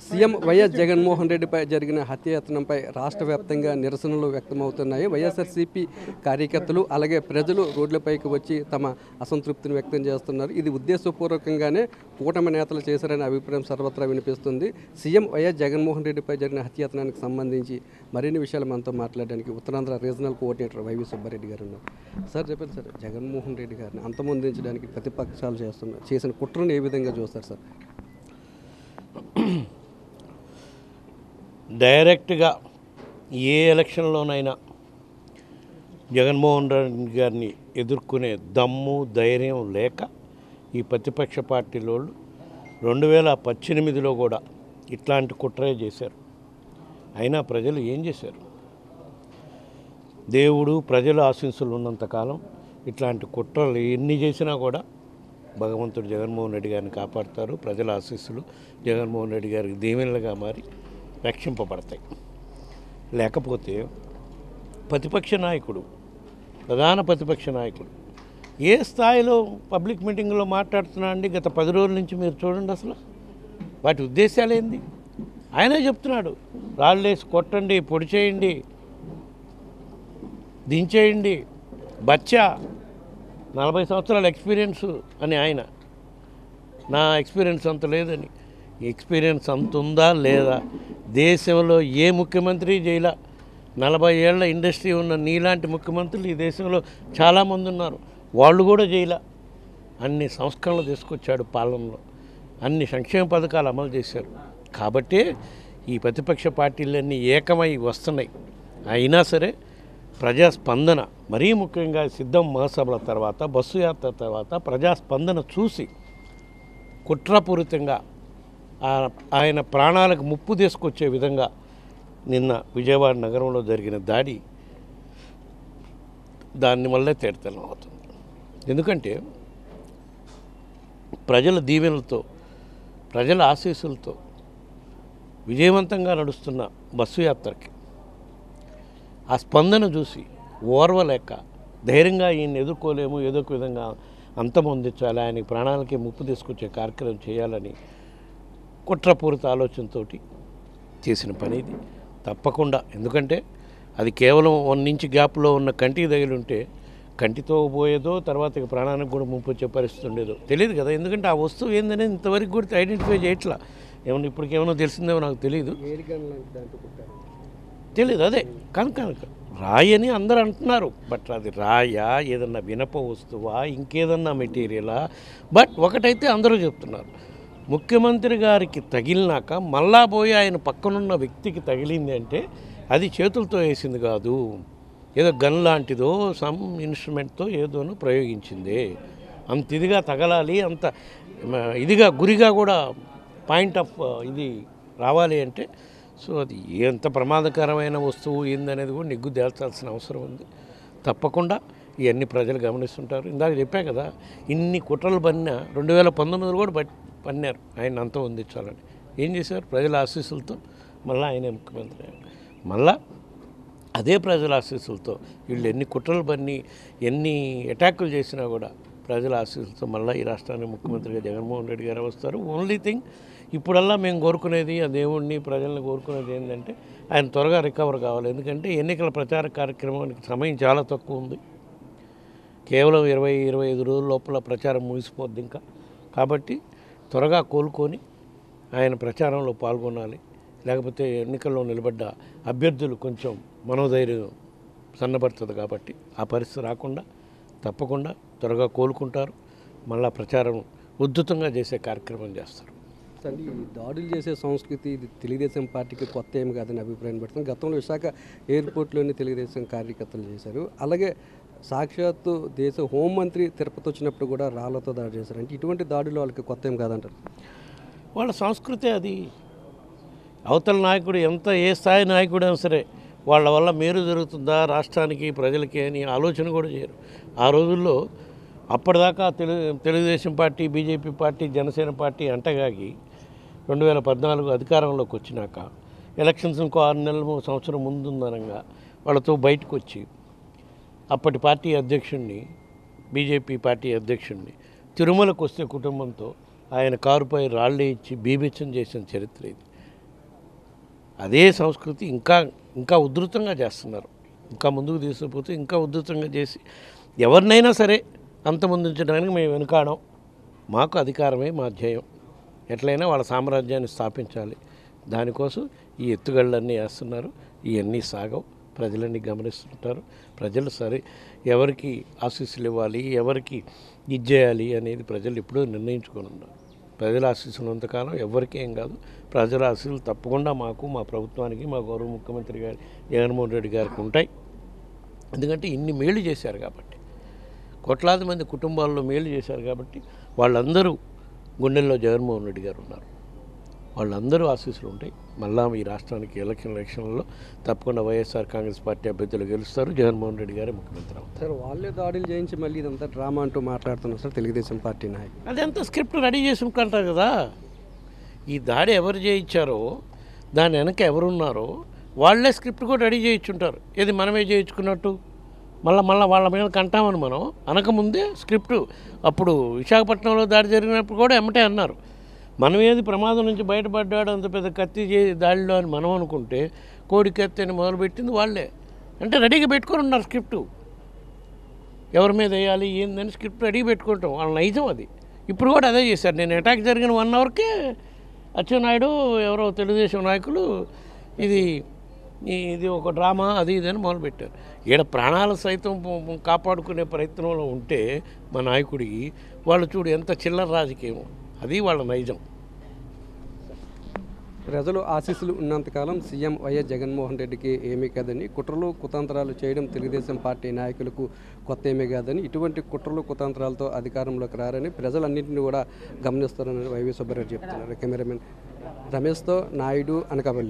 CM YS Jaganmohan రెడ్డిపై జరిగిన హత్యాయత్నంపై రాష్ట్ర వ్యాప్తంగా నిరసనలు వ్యక్తమవుతున్నాయి. వైఎస్ఆర్సీపీ కార్యకర్తలు అలాగే ప్రజలు రోడ్లపైకి వచ్చి తమ అసంతృప్తిని వ్యక్తం చేస్తున్నారు. ఇది ఉద్దేశపూర్వకంగానే కూటమి నేతలు చేశారనే అభిప్రాయం సర్వత్రా వినిపిస్తుంది. సీఎం వైఎస్ జగన్మోహన్ రెడ్డిపై జరిగిన హత్యాయత్నానికి సంబంధించి మరిన్ని విషయాలు మనతో మాట్లాడడానికి Uttarandhra regional coordinator Y V Subba Reddy గారు ఉన్నారు. సార్ చెప్పండి సార్, జగన్మోహన్ రెడ్డి గారిని అంతమొందించడానికి ప్రతిపక్షాలు చేసిన కుట్రను ఏ విధంగా చూస్తారు సార్? డైరెక్ట్గా ఏ ఎలక్షన్లోనైనా జగన్మోహన్ రెడ్డి గారిని ఎదుర్కొనే దమ్ము ధైర్యం లేక ఈ ప్రతిపక్ష పార్టీలో 2018లో కూడా ఇట్లాంటి కుట్రే చేశారు. అయినా ప్రజలు ఏం చేశారు? దేవుడు ప్రజల ఆశీస్సులు ఉన్నంతకాలం ఇట్లాంటి కుట్రలు ఎన్ని చేసినా కూడా భగవంతుడు జగన్మోహన్ రెడ్డి గారిని కాపాడుతారు. ప్రజల ఆశీస్సులు జగన్మోహన్ రెడ్డి గారికి దీవెనలుగా మారి రక్షింపబడతాయి. లేకపోతే ప్రతిపక్ష నాయకుడు, ప్రధాన ప్రతిపక్ష నాయకుడు ఏ స్థాయిలో పబ్లిక్ మీటింగ్లో మాట్లాడుతున్నా అండి? గత 10 రోజుల నుంచి మీరు చూడండి, అసలు వాటి ఉద్దేశాలు ఏంది? ఆయనే చెప్తున్నాడు, రాళ్ళేసి కొట్టండి, పొడి చేయండి, దించేయండి, బచ్చా 40 సంవత్సరాల ఎక్స్పీరియన్స్ అని ఆయన. నా ఎక్స్పీరియన్స్ అంత లేదని. ఎక్స్పీరియన్స్ అంత ఉందా లేదా? దేశంలో ఏ ముఖ్యమంత్రి చేయలే. 40 ఏళ్ల ఇండస్ట్రీ ఉన్న నీలాంటి ముఖ్యమంత్రులు ఈ దేశంలో చాలామంది ఉన్నారు, వాళ్ళు కూడా చేయలే. అన్ని సంస్కరణలు తీసుకొచ్చాడు పాలనలో, అన్ని సంక్షేమ పథకాలు అమలు చేశారు. కాబట్టే ఈ ప్రతిపక్ష పార్టీలన్నీ ఏకమై వస్తున్నాయి. అయినా సరే ప్రజాస్పందన, మరీ ముఖ్యంగా సిద్ధం మహాసభల తర్వాత, బస్సు యాత్ర తర్వాత ప్రజాస్పందన చూసి కుట్రపూరితంగా ఆయన ప్రాణాలకు ముప్పు తీసుకొచ్చే విధంగా నిన్న విజయవాడ నగరంలో జరిగిన దాడి దాన్ని వల్లే తేటతెల్లం అవుతుంది. ఎందుకంటే ప్రజల దీవెనలతో, ప్రజల ఆశీస్సులతో విజయవంతంగా నడుస్తున్న బస్సు యాత్రకి ఆ స్పందన చూసి ఓర్వలేక ధైర్యంగా ఈయన్ని ఎదుర్కోలేము, ఏదో ఒక విధంగా అంతమొందించాలి, ఆయనకి ప్రాణాలకి ముప్పు తీసుకొచ్చే కార్యక్రమం చేయాలని కుట్రపూరిత ఆలోచనతో చేసిన పని ఇది. తప్పకుండా, ఎందుకంటే అది కేవలం 1 ఇంచ్ గ్యాప్లో ఉన్న కంటికి తగిలి ఉంటే కంటితో పోయేదో, తర్వాత ఇక ప్రాణానికి కూడా ముప్పు వచ్చే పరిస్థితి ఉండేదో తెలియదు కదా. ఎందుకంటే ఆ వస్తువు ఏందనేది ఇంతవరకు కూడా ఐడెంటిఫై చేయట్లా. ఏమన్నా ఇప్పటికేమన్నా తెలిసిందేమో నాకు తెలియదు. తెలియదు, అదే కనుక రాయి అని అందరూ అంటున్నారు. బట్ అది రాయా, ఏదన్నా వినప వస్తువా, ఇంకేదన్నా మెటీరియలా? బట్ ఒకటైతే అందరూ చెప్తున్నారు, ముఖ్యమంత్రి గారికి తగిలినాక మళ్ళా పోయి ఆయన పక్కనున్న వ్యక్తికి తగిలింది అంటే అది చేతులతో వేసింది కాదు, ఏదో గన్ లాంటిదో సమ్ ఇన్స్ట్రుమెంట్తో ఏదోనో ప్రయోగించింది. అంత ఇదిగా తగలాలి, అంత ఇదిగా గురిగా కూడా పాయింట్ ఆఫ్ ఇది రావాలి అంటే సో అది ఎంత ప్రమాదకరమైన వస్తువు ఏందనేది కూడా నిగ్గు తేల్చాల్సిన అవసరం ఉంది. తప్పకుండా ఇవన్నీ ప్రజలు గమనిస్తుంటారు. ఇందాక చెప్పా కదా, ఇన్ని కుట్రలు పన్నా 2019 కూడా పన్నారు ఆయన అంతం అందించాలని. ఏం చేశారు? ప్రజల ఆశీస్సులతో మళ్ళీ ఆయనే ముఖ్యమంత్రి అయ్యారు. మళ్ళా అదే ప్రజల ఆశీస్సులతో వీళ్ళు ఎన్ని కుట్రలు పన్ని ఎన్ని అటాకులు చేసినా కూడా ప్రజల ఆశీస్సులతో మళ్ళీ ఈ రాష్ట్రానికి ముఖ్యమంత్రిగా జగన్మోహన్ రెడ్డి గారు వస్తారు. ఓన్లీ థింగ్ ఇప్పుడల్లా మేము కోరుకునేది, ఆ దేవుణ్ణి ప్రజల్ని కోరుకునేది ఏంటంటే ఆయన త్వరగా రికవర్ కావాలి. ఎందుకంటే ఎన్నికల ప్రచార కార్యక్రమానికి సమయం చాలా తక్కువ ఉంది. కేవలం 20-25 రోజుల లోపల ప్రచారం ముగిసిపోద్ది ఇంకా. కాబట్టి త్వరగా కోలుకొని ఆయన ప్రచారంలో పాల్గొనాలి. లేకపోతే ఎన్నికల్లో నిలబడ్డ అభ్యర్థులు కొంచెం మనోధైర్యం సన్నబడుతుంది. కాబట్టి ఆ పరిస్థితి రాకుండా తప్పకుండా త్వరగా కోలుకుంటారు. మళ్ళా ప్రచారం ఉద్ధృతంగా చేసే కార్యక్రమం చేస్తారు. ఈ దాడులు చేసే సంస్కృతి ఇది తెలుగుదేశం పార్టీకి కొత్త ఏమి కాదని అభిప్రాయం పడుతుంది. గతంలో విశాఖ ఎయిర్పోర్ట్లోని తెలుగుదేశం కార్యకర్తలు చేశారు. అలాగే సాక్షాత్తు దేశ హోంమంత్రి తిరుపతి వచ్చినప్పుడు కూడా రాళ్లతో దాడి చేశారు. అంటే ఇటువంటి దాడులు వాళ్ళకి కొత్త ఏం కాదంటారు. వాళ్ళ సంస్కృతి అది. అవతల నాయకుడు ఏ స్థాయి నాయకుడైనా సరే వాళ్ళ వల్ల మేలు జరుగుతుందా రాష్ట్రానికి ప్రజలకి అని ఆలోచన కూడా చేయరు. ఆ రోజుల్లో అప్పటిదాకా Telugu Desam party, BJP party, Janasena party అంటగాగి 2014 అధికారంలోకి వచ్చినాక ఎలక్షన్స్ ఇంకో 6 నెలలు సంవత్సరం ముందుందనగా వాళ్ళతో బయటకు వచ్చి అప్పటి పార్టీ అధ్యక్షుడిని, బీజేపీ పార్టీ అధ్యక్షుడిని తిరుమలకు వస్తే కుటుంబంతో ఆయన కారుపై రాళ్ళు ఇచ్చి బీభత్సం చేసిన చరిత్ర ఇది. అదే సంస్కృతి ఇంకా ఉధృతంగా చేస్తున్నారు. ఇంకా ముందుకు తీసుకుపోతే ఇంకా ఉధృతంగా చేసి ఎవరినైనా సరే అంతమొందించడానికి మేము వెనుకాడం. మాకు అధికారమే మా ధ్యేయం. ఎట్లయినా వాళ్ళ సామ్రాజ్యాన్ని స్థాపించాలి. దానికోసం ఈ ఎత్తుగళ్ళన్నీ వేస్తున్నారు. ఇవన్నీ సాగవు. ప్రజలన్నీ గమనిస్తుంటారు. ప్రజలు సరే ఎవరికి ఆశీస్సులు ఇవ్వాలి, ఎవరికి ఇది చేయాలి అనేది ప్రజలు ఎప్పుడూ నిర్ణయించుకొని ఉన్నారు. ప్రజల ఆశీస్సులు ఉన్నంతకాలం ఎవరికి ఏం కాదు. ప్రజల ఆశీస్సులు తప్పకుండా మాకు, మా ప్రభుత్వానికి, మా గౌరవ ముఖ్యమంత్రి గారి జగన్మోహన్ రెడ్డి గారికి ఉంటాయి. ఎందుకంటే ఇన్ని మేలు చేశారు కాబట్టి, కోట్లాది మంది కుటుంబాల్లో మేలు చేశారు కాబట్టి వాళ్ళందరూ గుండెల్లో జగన్మోహన్ రెడ్డి గారు ఉన్నారు. వాళ్ళందరూ ఆశీస్సులు ఉంటాయి. మళ్ళా ఈ రాష్ట్రానికి ఎలక్షన్లలో తప్పకుండా వైఎస్ఆర్ కాంగ్రెస్ పార్టీ అభ్యర్థులు గెలుస్తారు. జగన్మోహన్ రెడ్డి గారే ముఖ్యమంత్రి అవుతారు. సార్ వాళ్ళే దాడులు చేయించి మళ్ళీ ఇదంతా డ్రామా అంటూ మాట్లాడుతున్నారు సార్ తెలుగుదేశం పార్టీ నాయకులు. అదంతా స్క్రిప్ట్ రెడీ చేసి ఉంటారు కదా. ఈ దాడి ఎవరు చేయించారో, దాని వెనక ఎవరున్నారో వాళ్ళే స్క్రిప్ట్ కూడా రెడీ చేయించుంటారు. ఏది మనమే చేయించుకున్నట్టు మళ్ళీ వాళ్ళ మీద కంటామని మనం అనకముందే స్క్రిప్టు. అప్పుడు విశాఖపట్నంలో దాడి జరిగినప్పుడు కూడా ఎమ్మటే అన్నారు, మనం ఏది ప్రమాదం నుంచి బయటపడ్డాడు అంత పెద్ద కత్తి దాడిలో అని మనం అనుకుంటే కోడి కత్తి అని మొదలుపెట్టింది వాళ్ళే. అంటే రెడీగా పెట్టుకొని ఉన్నారు స్క్రిప్టు. ఎవరి మీద వేయాలి ఏందని స్క్రిప్ట్ రెడీ పెట్టుకుంటాం. వాళ్ళ నైజం అది. ఇప్పుడు కూడా అదే చేశారు. నేను అటాక్ జరిగిన 1 అవర్కే అచ్చెన్నాయుడు ఎవరో తెలుగుదేశం నాయకులు ఇది ఒక డ్రామా అది ఇది అని మొదలుపెట్టారు. ఈడ ప్రాణాలు సైతం కాపాడుకునే ప్రయత్నంలో ఉంటే మా నాయకుడికి వాళ్ళు చూడు ఎంత చిల్లర రాజకీయం. అది వాళ్ళ నైజం. ప్రజలు ఆశీస్సులు ఉన్నంతకాలం సీఎం వైఎస్ జగన్మోహన్ రెడ్డికి ఏమీ కాదని, కుట్రలు కుతంత్రాలు చేయడం తెలుగుదేశం పార్టీ నాయకులకు కొత్త ఏమీ కాదని, ఇటువంటి కుట్రలు కుతంత్రాలతో అధికారంలోకి రారని ప్రజలన్నింటినీ కూడా గమనిస్తారని వైవి సుబ్బారెడ్డి చెప్తున్నారు. కెమెరామెన్ రమేష్తో నాయుడు, అనకాపల్లి.